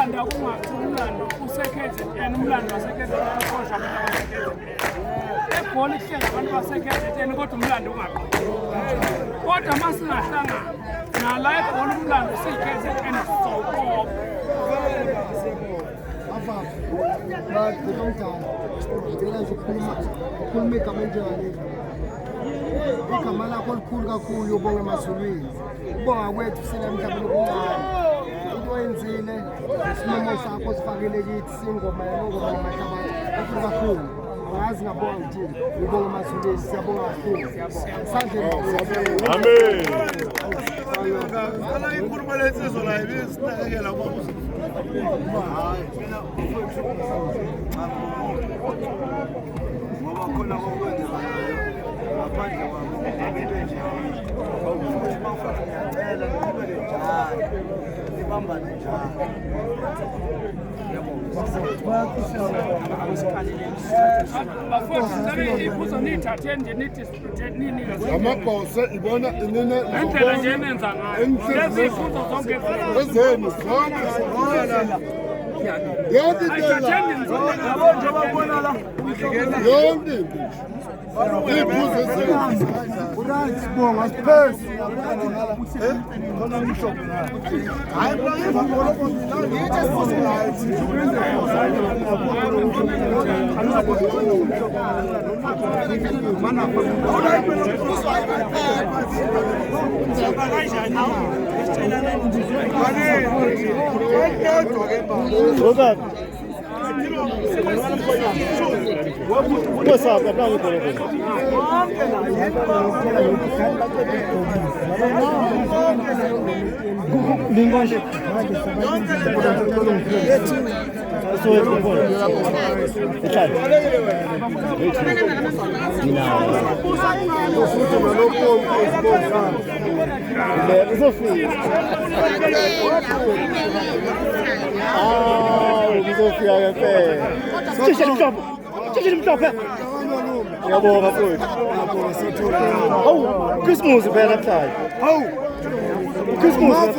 umlando akungathi umlando usekhethe umlando wasekhethe ukhoshwa abantu abasekhethe ebhola ihlela abantu basekhethe kodwa umlando ungaqoqi kodwa masingahlangana nala ebhola umlando sikhethe soqoqo But the long time, ngicela nje ukukhuluma igama enjengale igama lakho likhulu kakhulu ubonge emazulwini ubonga kwethu sina emhlabeni okuncane into oyenzile isimemo sakho sifakele kithi singoma yangoma namahlabathi kakhulu kakhulu angazi ngabonga ngithini ubonge emazulwini siyabonga kakhulu sandle amen ala inkulumo lensizwa la ibisinakekela kwabuza hayi mina mfowethu ngoba khona okwenzayo ngaphandle kwami into nje futhi mawufaka ngiyacela niqhubeke njalo nibambane njalo amabhose ibona inene indlela nje enenza ngayo lezifuzo zonke ezenu zonke yonke yonke iphuzo zenu Right, sibonga siphesi khona ngisho hayi manje ngoloko ngithi ngiyabonga mfowethu hawu Christmas phela mhlanje hawu Christmas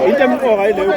into emqoka yileyo